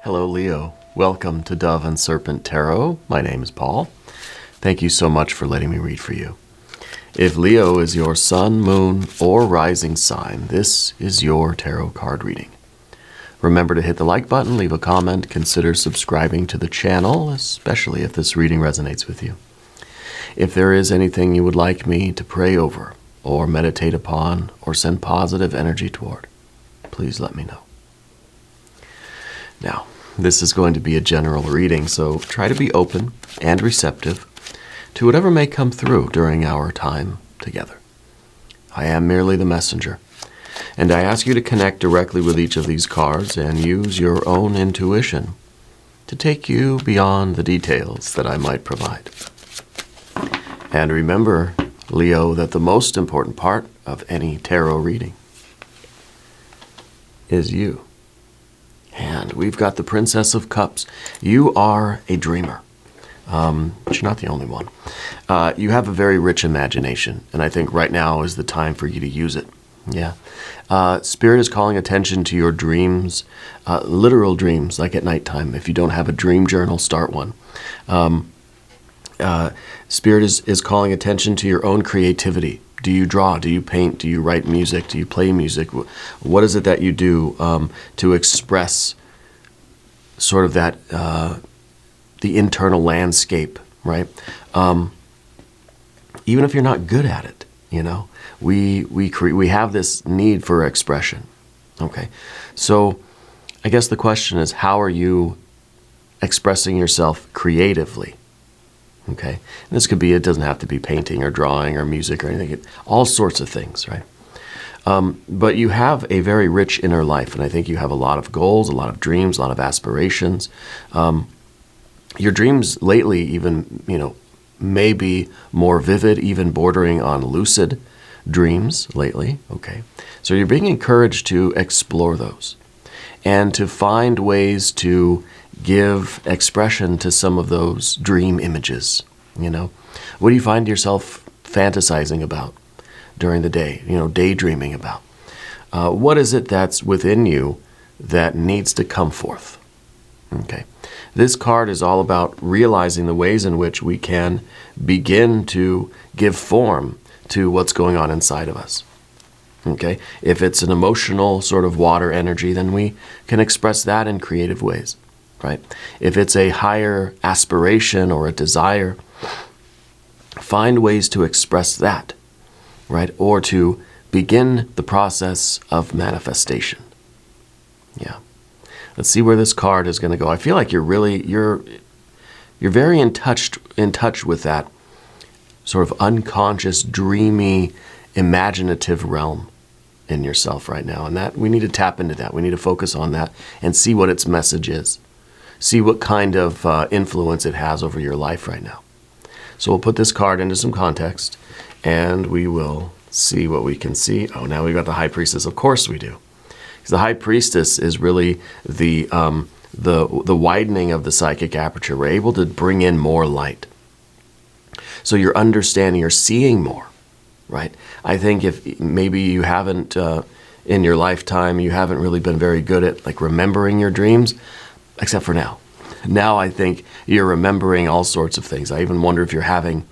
Hello, Leo. Welcome to Dove and Serpent Tarot. My name is Paul. Thank you so much for letting me read for you. If Leo is your sun, moon, or rising sign, this is your tarot card reading. Remember to hit the like button, leave a comment, consider subscribing to the channel, especially if this reading resonates with you. If there is anything you would like me to pray over, or meditate upon, or send positive energy toward, please let me know. Now, this is going to be a general reading, so try to be open and receptive to whatever may come through during our time together. I am merely the messenger, and I ask you to connect directly with each of these cards and use your own intuition to take you beyond the details that I might provide. And remember, Leo, that the most important part of any tarot reading is you. And we've got the Princess of Cups. You are a dreamer, but you're not the only one. You have a very rich imagination, and I think right now is the time for you to use it. Yeah. Spirit is calling attention to your dreams, literal dreams, like at nighttime. If you don't have a dream journal, start one. Spirit is calling attention to your own creativity. Do you draw? Do you paint? Do you write music? Do you play music? What is it that you do to express sort of that, the internal landscape, right? Even if you're not good at it, you know, we have this need for expression, okay? So I guess the question is, how are you expressing yourself creatively? Okay, and this could be, it doesn't have to be painting or drawing or music or anything, all sorts of things, right? But you have a very rich inner life, and I think you have a lot of goals, a lot of dreams, a lot of aspirations. Your dreams lately even, may be more vivid, even bordering on lucid dreams lately, okay? So you're being encouraged to explore those and to find ways to give expression to some of those dream images, What do you find yourself fantasizing about during the day, daydreaming about? What is it that's within you that needs to come forth? Okay. This card is all about realizing the ways in which we can begin to give form to what's going on inside of us. Okay. If it's an emotional sort of water energy, then we can express that in creative ways. Right? If it's a higher aspiration or a desire, find ways to express that, right? Or to begin the process of manifestation. Yeah. Let's see where this card is going to go. I feel like you're very in touch with that sort of unconscious, dreamy, imaginative realm in yourself right now. And that we need to tap into that. We need to focus on that and see what its message is. See what kind of influence it has over your life right now. So we'll put this card into some context, and we will see what we can see. Oh, now we've got the High Priestess. Of course we do. Because the High Priestess is really the widening of the psychic aperture. We're able to bring in more light. So you're understanding, you're seeing more, right? I think if maybe you haven't, in your lifetime, you haven't really been very good at like remembering your dreams, except for now. Now I think you're remembering all sorts of things. I even wonder if you're having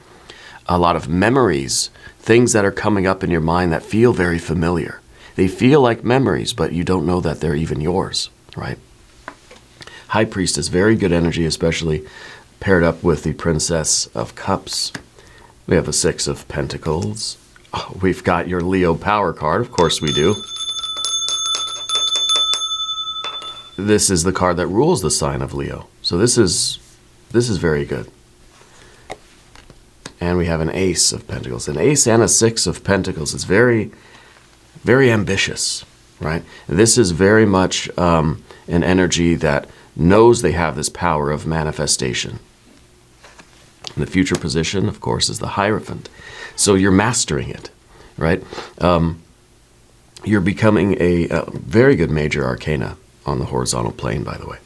a lot of memories, things that are coming up in your mind that feel very familiar. They feel like memories, but you don't know that they're even yours, right? High Priestess, very good energy, especially paired up with the Princess of Cups. We have a Six of Pentacles. Oh, we've got your Leo Power card. Of course we do. This is the card that rules the sign of Leo. So this is very good. And we have an Ace of Pentacles. An Ace and a Six of Pentacles. It's very, very ambitious, right? This is very much an energy that knows they have this power of manifestation. And the future position, of course, is the Hierophant. So you're mastering it, right? You're becoming a very good major arcana on the horizontal plane, by the way.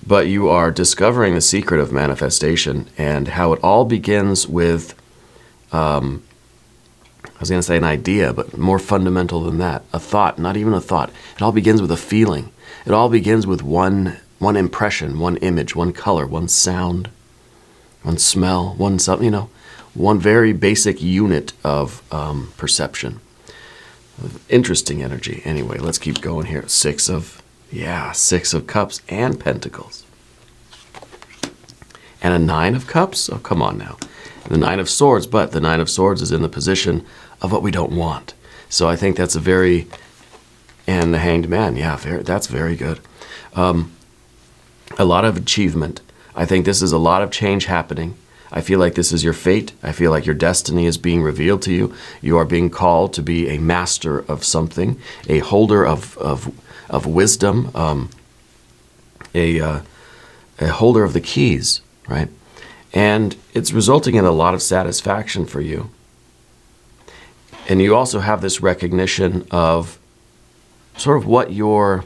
But you are discovering the secret of manifestation and how it all begins with, I was going to say an idea, but more fundamental than that, a thought, not even a thought. It all begins with a feeling. It all begins with one one impression, one image, one color, one sound, one smell, one something, one very basic unit of perception. Interesting energy. Anyway, let's keep going here. Six of Cups and Pentacles. And a Nine of Cups? Oh, come on now. The Nine of Swords, but the Nine of Swords is in the position of what we don't want. So I think that's and the Hanged Man, that's very good. A lot of achievement. I think this is a lot of change happening. I feel like this is your fate. I feel like your destiny is being revealed to you. You are being called to be a master of something, a holder of wisdom, a holder of the keys, right? And it's resulting in a lot of satisfaction for you. And you also have this recognition of sort of what your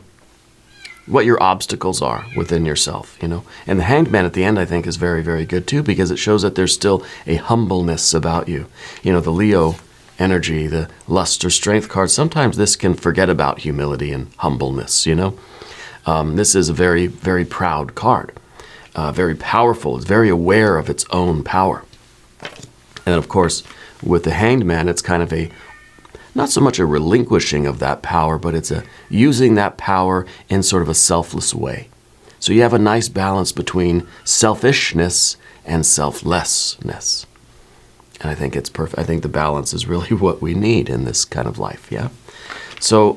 obstacles are within yourself, And the Hanged Man at the end, I think, is very, very good too, because it shows that there's still a humbleness about you. The Leo energy, the lust or strength card, sometimes this can forget about humility and humbleness, This is a very, very proud card, very powerful. It's very aware of its own power. And of course, with the Hanged Man, it's kind of not so much a relinquishing of that power, but it's a using that power in sort of a selfless way. So you have a nice balance between selfishness and selflessness. And I think it's perfect. I think the balance is really what we need in this kind of life, yeah? So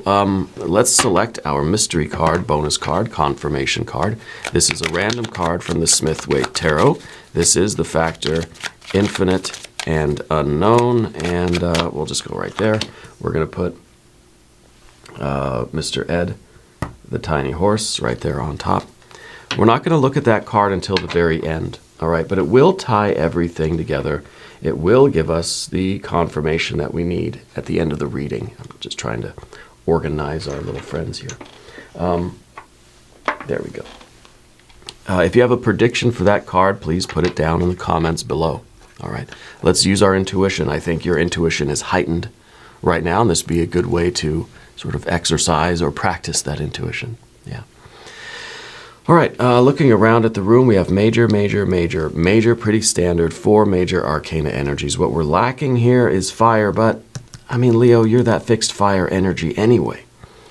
let's select our mystery card, bonus card, confirmation card. This is a random card from the Smith-Waite Tarot. This is the factor infinite and unknown, and we'll just go right there. We're going to put Mr. Ed, the tiny horse, right there on top. We're not going to look at that card until the very end, all right? But it will tie everything together. It will give us the confirmation that we need at the end of the reading. I'm just trying to organize our little friends here. There we go. If you have a prediction for that card, please put it down in the comments below. All right, let's use our intuition. I think your intuition is heightened right now, and this would be a good way to sort of exercise or practice that intuition. Yeah. All right, looking around at the room, we have major, pretty standard, 4 major arcana energies. What we're lacking here is fire, but, Leo, you're that fixed fire energy anyway.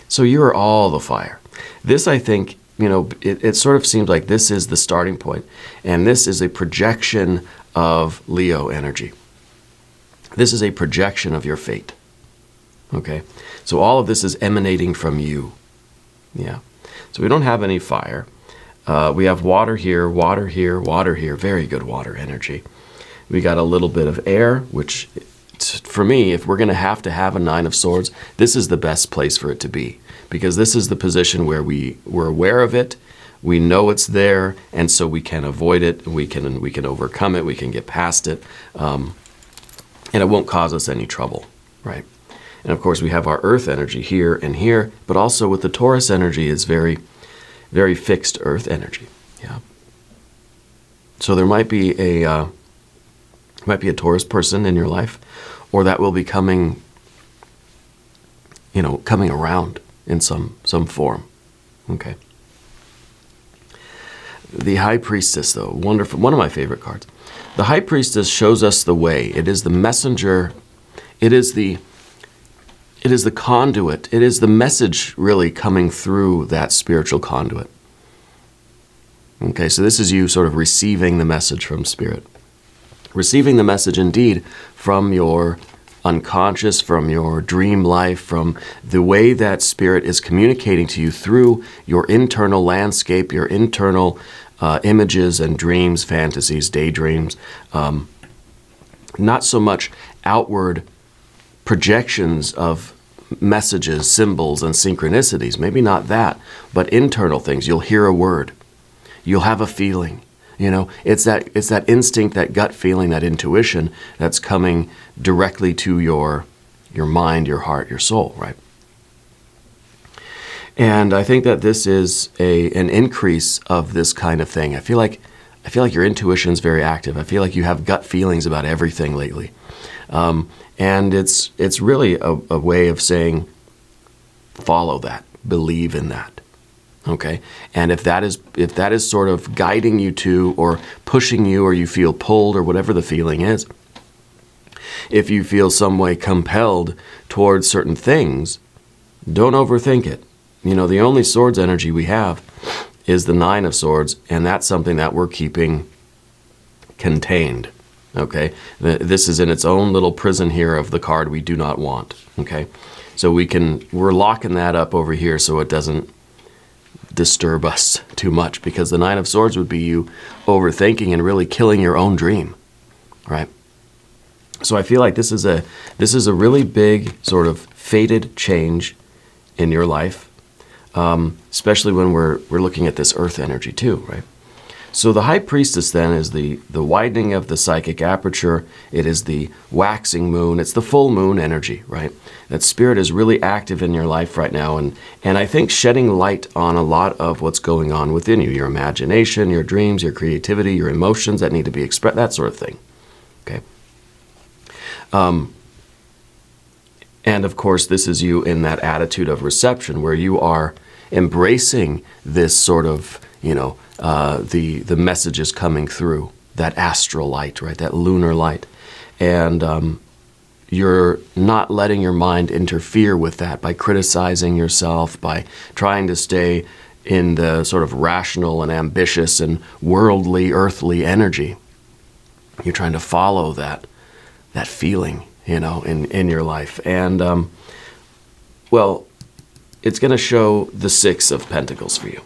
So you're all the fire. This, I think, it sort of seems like this is the starting point, and this is a projection of Leo energy. This is a projection of your fate. Okay? So all of this is emanating from you. Yeah. So we don't have any fire. We have water here, water here, water here. Very good water energy. We got a little bit of air, which for me, if we're going to have a 9 of Swords, this is the best place for it to be, because this is the position where we're aware of it, we know it's there, and so we can avoid it, we can overcome it, we can get past it, and it won't cause us any trouble, right? And of course, we have our earth energy here and here, but also with the Taurus energy is very, very fixed earth energy. Yeah. So there might be a Taurus person in your life, or that will be coming around in some form. Okay. The High Priestess, though, wonderful, one of my favorite cards. The High Priestess shows us the way. It is the messenger. It is the conduit. It is the message really coming through that spiritual conduit. Okay, so this is you sort of receiving the message from Spirit. Receiving the message indeed from your unconscious, from your dream life, from the way that Spirit is communicating to you through your internal landscape, your internal images and dreams, fantasies, daydreams. Not so much outward projections of messages, symbols, and synchronicities. Maybe not that, but internal things. You'll hear a word. You'll have a feeling. It's that instinct, that gut feeling, that intuition that's coming directly to your mind, your heart, your soul, right? And I think that this is an increase of this kind of thing. I feel like your intuition's very active. I feel like you have gut feelings about everything lately. And it's really a way of saying, follow that, believe in that. Okay, and if that is sort of guiding you to, or pushing you, or you feel pulled, or whatever the feeling is, if you feel some way compelled towards certain things, don't overthink it. You know, the only swords energy we have is the Nine of Swords, and that's something that we're keeping contained. Okay, this is in its own little prison here of the card we do not want. Okay, so we're locking that up over here so it doesn't disturb us too much, because the Nine of Swords would be you overthinking and really killing your own dream, right? So I feel like this is a really big sort of fated change in your life, especially when we're looking at this earth energy too, right? So the High Priestess then is the widening of the psychic aperture. It is the waxing moon. It's the full moon energy, right? That spirit is really active in your life right now, and I think shedding light on a lot of what's going on within you, your imagination, your dreams, your creativity, your emotions that need to be expressed, that sort of thing, okay? And of course, this is you in that attitude of reception where you are embracing this sort of, you know, the messages coming through, that astral light, right, that lunar light. And you're not letting your mind interfere with that by criticizing yourself, by trying to stay in the sort of rational and ambitious and worldly, earthly energy. You're trying to follow that feeling, you know, in your life. And, well, it's going to show the Six of Pentacles for you.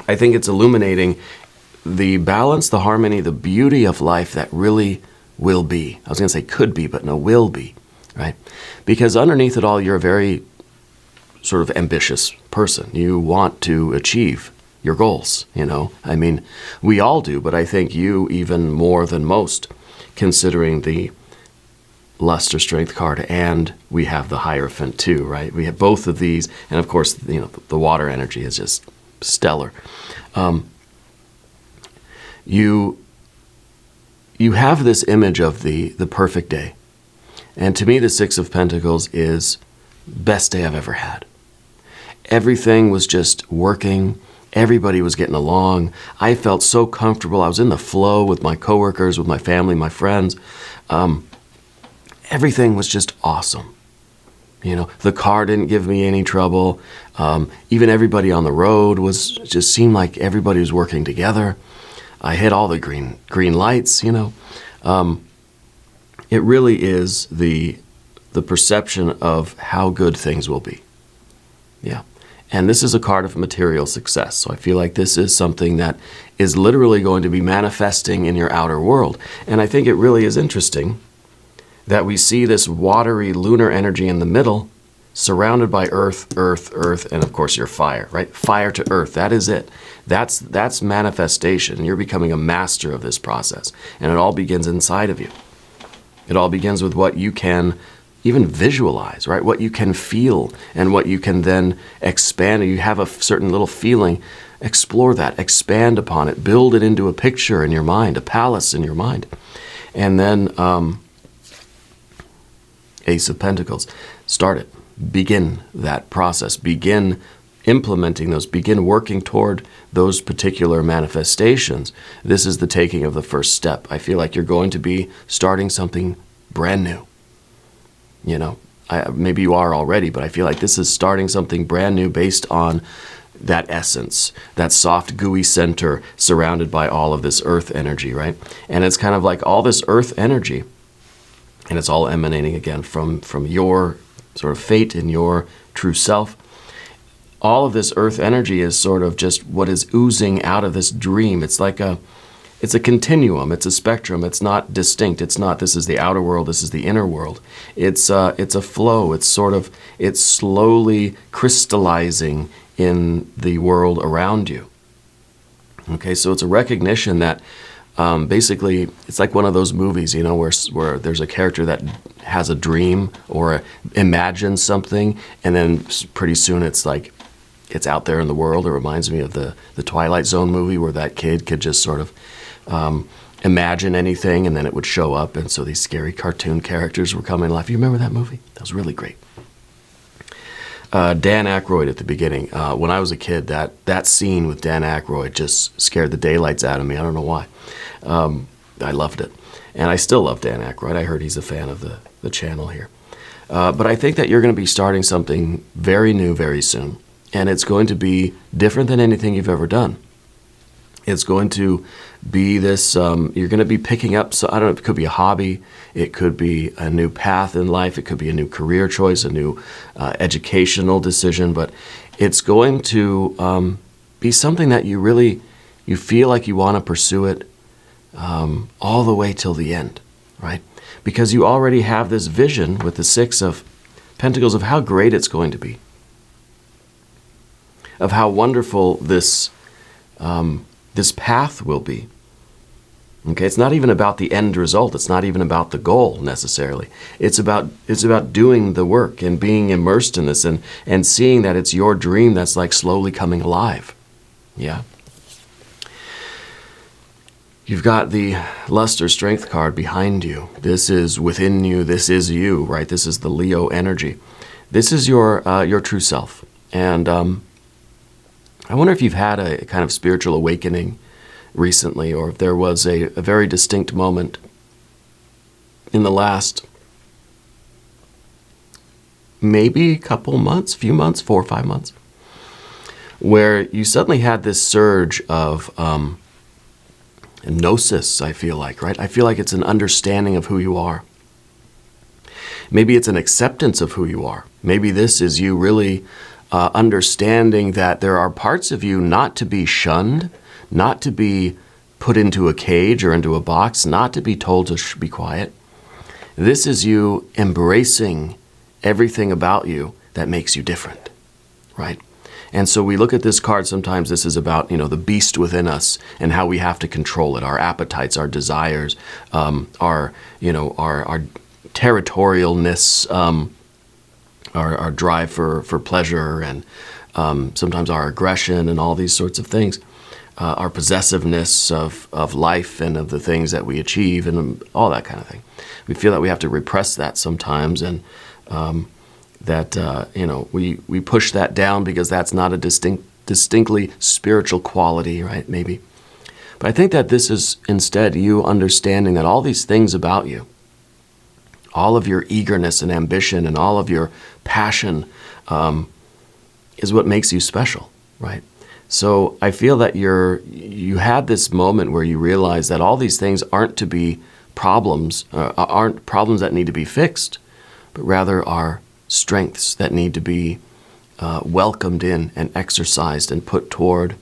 I think it's illuminating the balance, the harmony, the beauty of life that really will be. I was going to say could be, but no, will be, right? Because underneath it all, you're a very sort of ambitious person. You want to achieve your goals, you know? I mean, we all do, but I think you even more than most, considering the Luster Strength card, and we have the Hierophant too, right? We have both of these, and of course, you know, the water energy is just stellar. You have this image of the perfect day, and to me, the Six of Pentacles is best day I've ever had. Everything was just working. Everybody was getting along. I felt so comfortable. I was in the flow with my coworkers, with my family, my friends. Everything was just awesome. You know, the car didn't give me any trouble. Even everybody on the road just seemed like everybody was working together. I hit all the green lights, you know. It really is the perception of how good things will be. Yeah. And this is a card of material success. So I feel like this is something that is literally going to be manifesting in your outer world. And I think it really is interesting that we see this watery lunar energy in the middle, surrounded by earth, earth, earth, and of course your fire, right? Fire to earth, that is it. That's manifestation. You're becoming a master of this process. And it all begins inside of you. It all begins with what you can even visualize, right? What you can feel and what you can then expand. You have a certain little feeling, explore that, expand upon it, build it into a picture in your mind, a palace in your mind. And then Ace of Pentacles, start it. Begin that process. Begin implementing those. Begin working toward those particular manifestations. This is the taking of the first step. I feel like you're going to be starting something brand new. You know, maybe you are already, but I feel like this is starting something brand new based on that essence, that soft, gooey center surrounded by all of this earth energy, right? And it's kind of like all this earth energy, and it's all emanating again from your sort of fate and your true self. All of this earth energy is sort of just what is oozing out of this dream. It's like it's a continuum. It's a spectrum. It's not distinct. It's not, this is the outer world, this is the inner world. It's a flow. It's slowly crystallizing in the world around you. Okay, so it's a recognition that basically it's like one of those movies, you know, where there's a character that has a dream or imagines something, and then pretty soon it's like it's out there in the world. It reminds me of the Twilight Zone movie where that kid could just sort of imagine anything, and then it would show up, and so these scary cartoon characters were coming to life. You remember that movie? That was really great. Dan Aykroyd at the beginning. When I was a kid, that scene with Dan Aykroyd just scared the daylights out of me. I don't know why. I loved it. And I still love Dan Aykroyd. I heard he's a fan of the channel here. But I think that you're going to be starting something very new very soon. And it's going to be different than anything you've ever done. It's going to be this, you're going to be picking up, so I don't know, it could be a hobby, it could be a new path in life, it could be a new career choice, a new educational decision, but it's going to be something that you feel like you want to pursue it all the way till the end, right? Because you already have this vision with the Six of Pentacles of how great it's going to be, of how wonderful this path will be. Okay, it's not even about the end result. It's not even about the goal necessarily. It's about doing the work and being immersed in this and seeing that it's your dream that's like slowly coming alive. Yeah. You've got the Lust or Strength card behind you. This is within you. This is you, right? This is the Leo energy. This is your true self. And I wonder if you've had a kind of spiritual awakening recently, or if there was a very distinct moment in the last maybe few months, 4 or 5 months, where you suddenly had this surge of gnosis, I feel like, right? I feel like it's an understanding of who you are. Maybe it's an acceptance of who you are. Maybe this is you really understanding that there are parts of you not to be shunned, not to be put into a cage or into a box, not to be told to be quiet. This is you embracing everything about you that makes you different, right? And so we look at this card, sometimes this is about, the beast within us and how we have to control it, our appetites, our desires, our territorialness, our drive for pleasure, and sometimes our aggression and all these sorts of things, our possessiveness of life and of the things that we achieve and all that kind of thing. We feel that we have to repress that sometimes, and we push that down because that's not a distinctly spiritual quality, right? Maybe. But I think that this is instead you understanding that all these things about you, all of your eagerness and ambition and all of your passion is what makes you special, right? So I feel that you had this moment where you realize that all these things aren't to be problems, aren't problems that need to be fixed, but rather are strengths that need to be welcomed in and exercised and put toward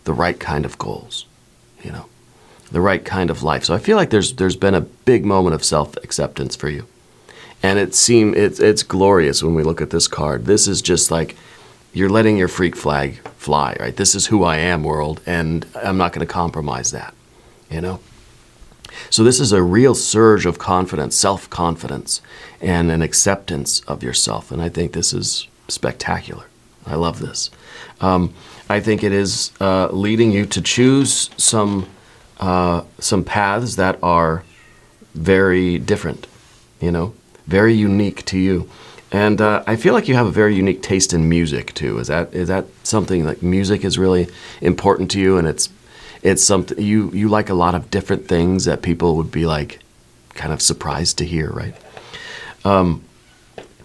the right kind of goals, the right kind of life. So I feel like there's been a big moment of self-acceptance for you. And it's glorious when we look at this card. This is just like you're letting your freak flag fly, right? This is who I am, world, and I'm not going to compromise that, So this is a real surge of confidence, self-confidence, and an acceptance of yourself. And I think this is spectacular. I love this. I think it is leading you to choose some paths that are very different, very unique to you. And I feel like you have a very unique taste in music too. Is that something like music is really important to you, and it's something you like a lot of different things that people would be like kind of surprised to hear, right?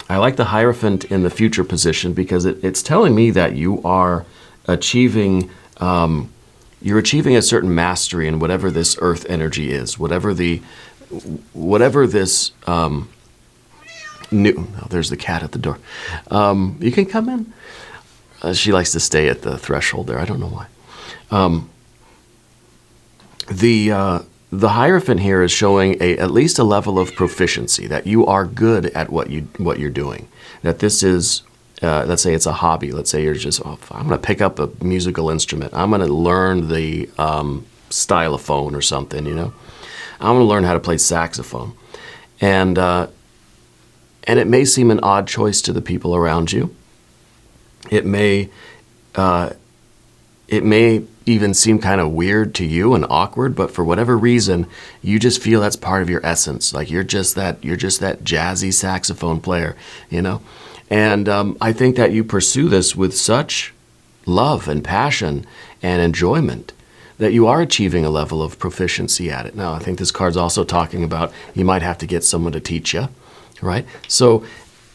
I like the Hierophant in the future position because it's telling me that you are achieving a certain mastery in whatever this earth energy is, whatever this new. Oh, there's the cat at the door. You can come in. She likes to stay at the threshold there. I don't know why. The Hierophant here is showing at least a level of proficiency, that you are good at what you're doing. That this is, let's say it's a hobby. Let's say you're just, I'm going to pick up a musical instrument. I'm going to learn the stylophone or something, I'm going to learn how to play saxophone. And it may seem an odd choice to the people around you. It may even seem kind of weird to you and awkward, but for whatever reason, you just feel that's part of your essence. Like you're just that jazzy saxophone player, And I think that you pursue this with such love and passion and enjoyment that you are achieving a level of proficiency at it. Now, I think this card's also talking about you might have to get someone to teach you, right? So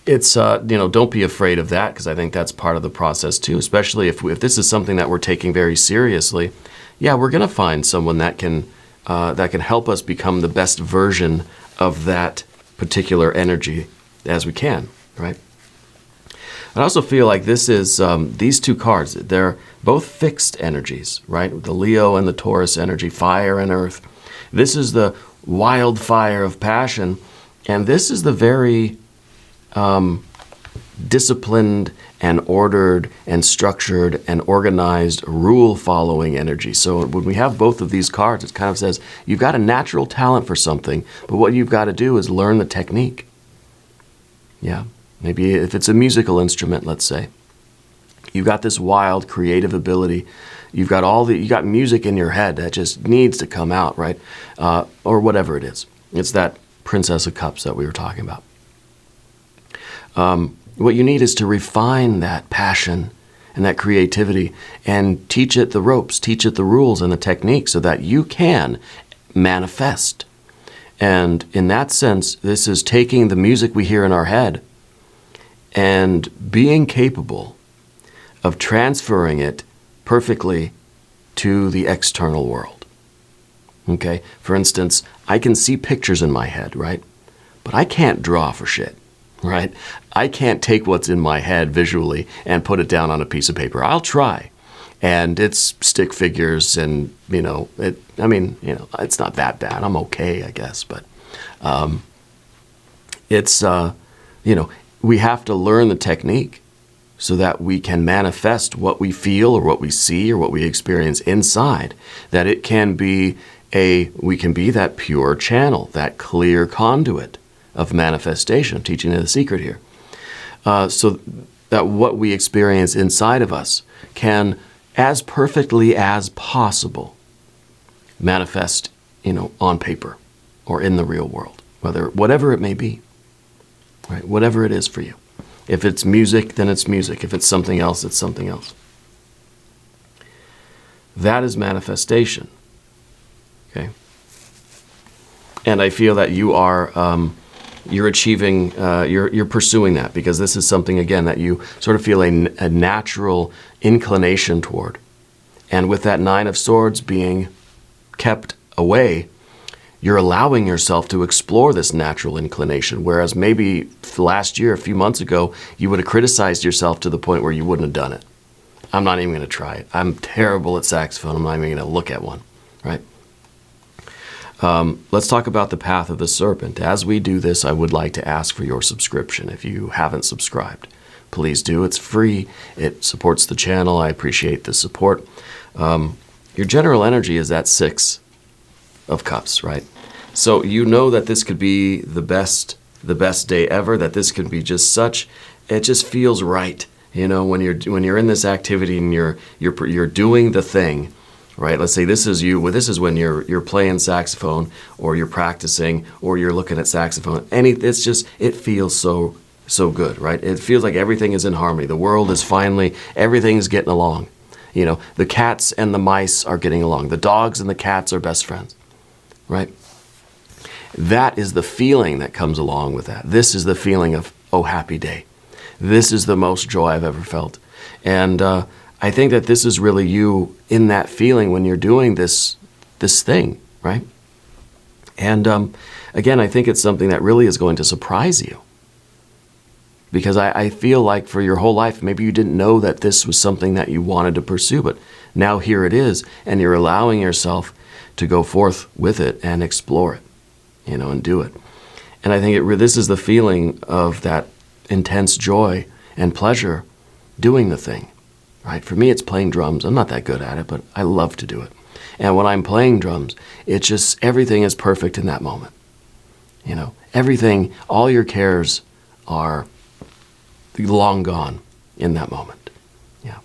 it's, don't be afraid of that, because I think that's part of the process too, especially if this is something that we're taking very seriously. Yeah, we're going to find someone that can help us become the best version of that particular energy as we can, right? I also feel like this is, these two cards, they're both fixed energies, right? The Leo and the Taurus energy, fire and earth. This is the wildfire of passion, and this is the very disciplined and ordered and structured and organized, rule-following energy. So when we have both of these cards, it kind of says you've got a natural talent for something, but what you've got to do is learn the technique. Yeah. Maybe if it's a musical instrument, let's say, you've got this wild creative ability. You got music in your head that just needs to come out, right? Or whatever it is. It's that Princess of Cups that we were talking about. What you need is to refine that passion and that creativity and teach it the ropes, teach it the rules and the technique so that you can manifest. And in that sense, this is taking the music we hear in our head and being capable of transferring it perfectly to the external world. Okay? For instance, I can see pictures in my head, right? But I can't draw for shit, right? I can't take what's in my head visually and put it down on a piece of paper. I'll try. And it's stick figures and, it's not that bad. I'm okay, I guess. But we have to learn the technique so that we can manifest what we feel or what we see or what we experience inside, that it can be we can be that pure channel, that clear conduit of manifestation. I'm teaching you the secret here. So that what we experience inside of us can, as perfectly as possible, manifest, on paper or in the real world, whatever it may be. Right, whatever it is for you. If it's music, then it's music. If it's something else, it's something else. That is manifestation. Okay. And I feel that you are, you're achieving, you're pursuing that, because this is something, again, that you sort of feel a natural inclination toward. And with that Nine of Swords being kept away, you're allowing yourself to explore this natural inclination, whereas maybe last year, a few months ago, you would have criticized yourself to the point where you wouldn't have done it. I'm not even going to try it. I'm terrible at saxophone. I'm not even going to look at one, right? Let's talk about the path of the serpent. As we do this, I would like to ask for your subscription. If you haven't subscribed, please do. It's free. It supports the channel. I appreciate the support. Your general energy is that Six of Cups, right? So you know that this could be the best day ever, that this could be just it just feels right. When you're in this activity and you're doing the thing, right? Let's say this is you. Well, this is when you're playing saxophone, or you're practicing, or you're looking at saxophone. It feels so good, right? It feels like everything is in harmony. The world is everything's getting along. The cats and the mice are getting along. The dogs and the cats are best friends, right? That is the feeling that comes along with that. This is the feeling of, oh, happy day. This is the most joy I've ever felt. And I think that this is really you in that feeling when you're doing this thing, right? And again, I think it's something that really is going to surprise you. Because I feel like for your whole life, maybe you didn't know that this was something that you wanted to pursue, but now here it is, and you're allowing yourself to go forth with it and explore it, and do it. And I think this is the feeling of that intense joy and pleasure doing the thing, right? For me, it's playing drums. I'm not that good at it, but I love to do it. And when I'm playing drums, it's just, everything is perfect in that moment. Everything, all your cares are long gone in that moment. Yeah.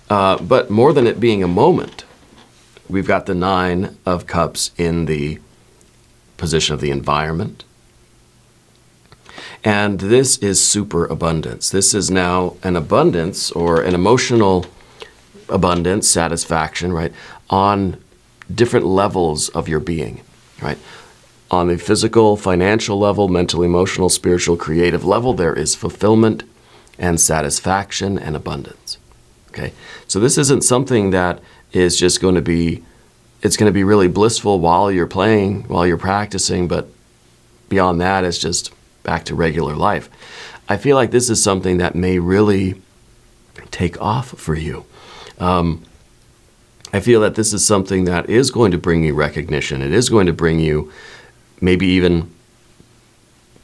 But more than it being a moment, we've got the Nine of Cups in the position of the environment. And this is super abundance. This is now an abundance or an emotional abundance, satisfaction, right, on different levels of your being, right? On the physical, financial level, mental, emotional, spiritual, creative level, there is fulfillment and satisfaction and abundance. Okay? So this isn't something that is just going to be, it's going to be really blissful while you're playing, while you're practicing, but beyond that, it's just back to regular life. I feel like this is something that may really take off for you. I feel that this is something that is going to bring you recognition. It is going to bring you maybe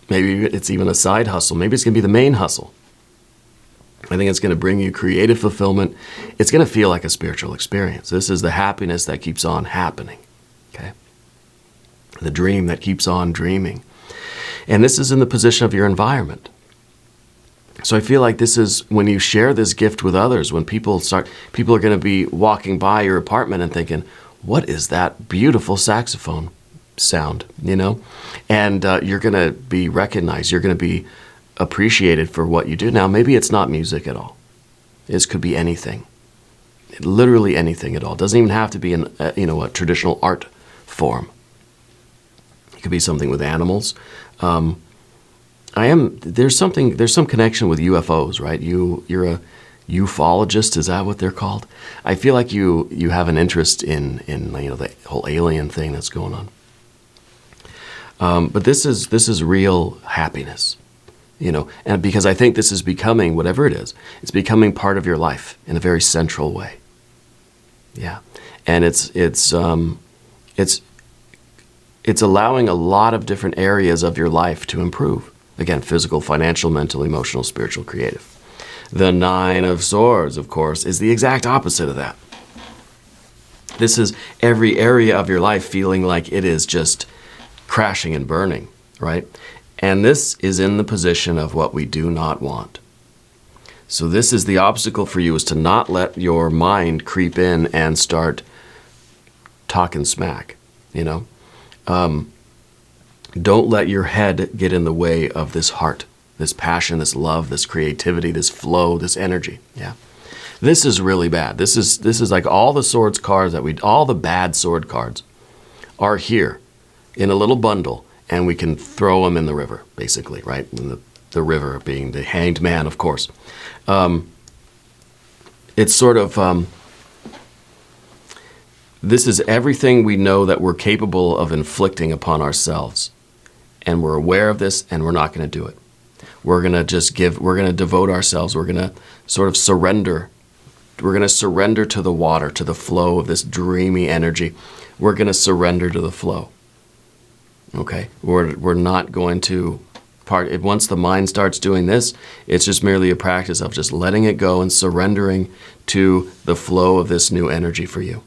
it's even a side hustle. Maybe it's going to be the main hustle. I think it's going to bring you creative fulfillment. It's going to feel like a spiritual experience. This is the happiness that keeps on happening. Okay? The dream that keeps on dreaming. And this is in the position of your environment. So I feel like this is when you share this gift with others, when people are going to be walking by your apartment and thinking, what is that beautiful saxophone sound, you know? And you're going to be recognized. You're going to be appreciated for what you do. Now, maybe it's not music at all. This could be anything. Literally anything at all. It doesn't even have to be a traditional art form. It could be something with animals. There's some connection with UFOs, right? You're a ufologist, is that what they're called? I feel like you have an interest in the whole alien thing that's going on. But this is real happiness, and because I think this is becoming, whatever it is, it's becoming part of your life in a very central way. Yeah, and it's allowing a lot of different areas of your life to improve. Again, physical, financial, mental, emotional, spiritual, creative. The Nine of Swords, of course, is the exact opposite of that. This is every area of your life feeling like it is just crashing and burning, right? And this is in the position of what we do not want. So this is the obstacle for you, is to not let your mind creep in and start talking smack, Don't let your head get in the way of this heart, this passion, this love, this creativity, this flow, this energy. Yeah. This is really bad. This is like all the swords cards all the bad sword cards are here in a little bundle, and we can throw them in the river, basically, right? And the river being the Hanged Man, of course. It's sort of, this is everything we know that we're capable of inflicting upon ourselves. And we're aware of this, and we're not going to do it. We're going to devote ourselves, we're going to sort of surrender. We're going to surrender to the water, to the flow of this dreamy energy. We're going to surrender to the flow. Okay? We're not going to once the mind starts doing this, it's just merely a practice of just letting it go and surrendering to the flow of this new energy for you.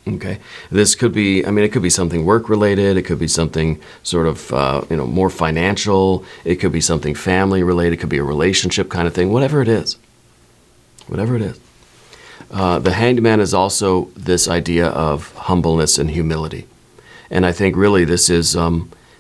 Okay, this could be, it could be something work-related. It could be something sort of, more financial. It could be something family-related. It could be a relationship kind of thing, whatever it is. Whatever it is. The Hanged Man is also this idea of humbleness and humility. And I think really this is,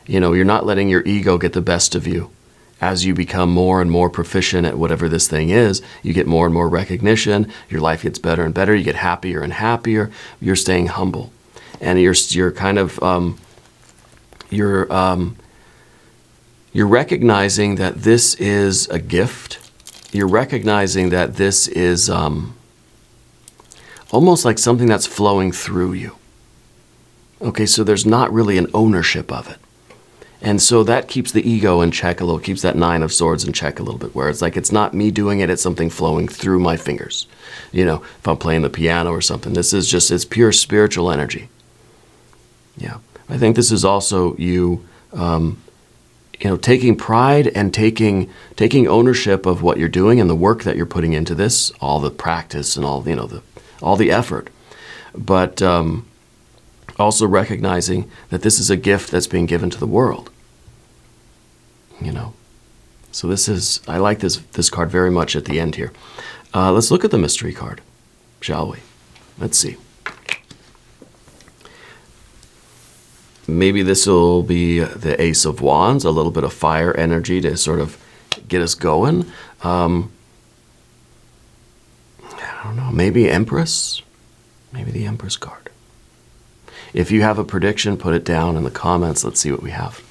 you're not letting your ego get the best of you. As you become more and more proficient at whatever this thing is, you get more and more recognition, your life gets better and better, you get happier and happier, you're staying humble. And you're kind of, you're recognizing that this is a gift. You're recognizing that this is almost like something that's flowing through you. Okay, so there's not really an ownership of it. And so that keeps the ego in check a little, keeps that Nine of Swords in check a little bit, where it's like it's not me doing it, it's something flowing through my fingers. If I'm playing the piano or something, this is just, it's pure spiritual energy. Yeah. I think this is also you, taking pride and taking ownership of what you're doing and the work that you're putting into this, all the practice and all, all the effort. But also recognizing that this is a gift that's being given to the world. So I like this card very much at the end here. Let's look at the mystery card, shall we? Let's see. maybe this will be the Ace of Wands, a little bit of fire energy to sort of get us going. I don't know, maybe Empress, maybe the Empress card. If you have a prediction, put it down in the comments. Let's see what we have.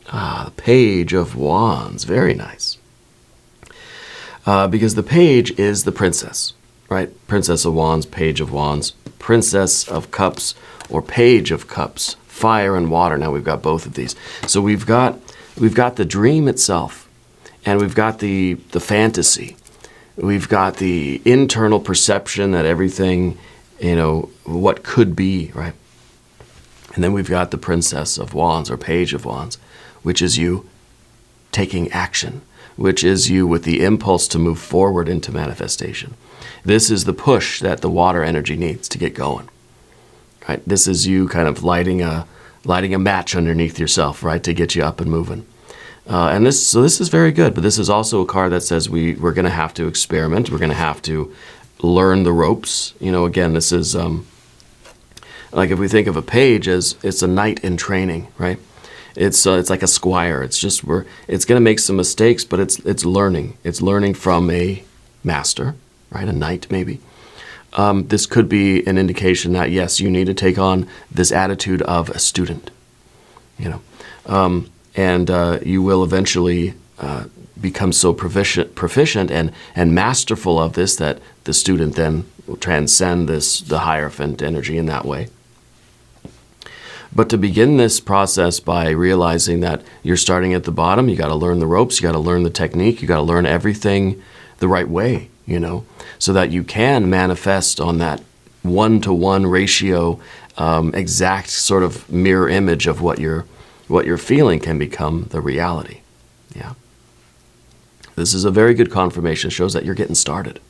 The Page of Wands, very nice. Because the Page is the princess, right? Princess of Wands, Page of Wands, Princess of Cups, or Page of Cups, fire and water. Now we've got both of these. So we've got the dream itself, and we've got the fantasy. We've got the internal perception that everything, what could be, right? And then we've got the Princess of Wands, or Page of Wands, which is you taking action, which is you with the impulse to move forward into manifestation. This is the push that the water energy needs to get going, right? This is you kind of lighting a match underneath yourself, right, to get you up and moving. And this is very good, but this is also a card that says we're going to have to experiment. We're going to have to learn the ropes. Again, this is like if we think of a page as it's a knight in training, right? It's like a squire. It's going to make some mistakes, but it's learning. It's learning from a master, right? A knight maybe. This could be an indication that yes, you need to take on this attitude of a student, and you will eventually become so proficient and masterful of this that the student then will transcend the Hierophant energy in that way. But to begin this process by realizing that you're starting at the bottom, you got to learn the ropes, you got to learn the technique, you got to learn everything the right way, so that you can manifest on that 1-to-1 ratio, exact sort of mirror image of what you're feeling can become the reality. Yeah. This is a very good confirmation. It shows that you're getting started. It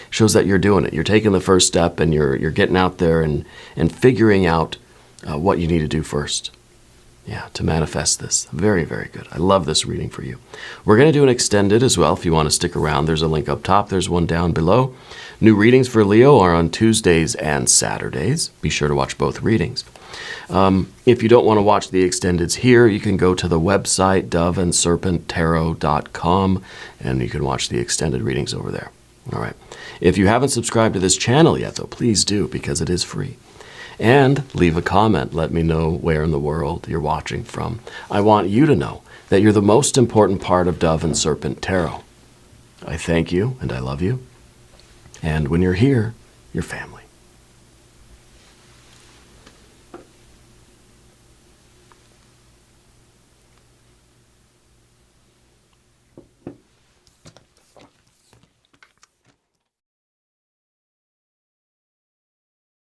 shows that you're doing it. You're taking the first step, and you're getting out there and figuring out what you need to do first. Yeah, to manifest this. Very, very good. I love this reading for you. We're going to do an extended as well if you want to stick around. There's a link up top. There's one down below. New readings for Leo are on Tuesdays and Saturdays. Be sure to watch both readings. If you don't want to watch the extendeds here, you can go to the website doveandserpenttarot.com and you can watch the extended readings over there. All right. If you haven't subscribed to this channel yet, though, please do, because it is free. And leave a comment. Let me know where in the world you're watching from. I want you to know that you're the most important part of Dove and Serpent Tarot. I thank you and I love you. And when you're here, you're family.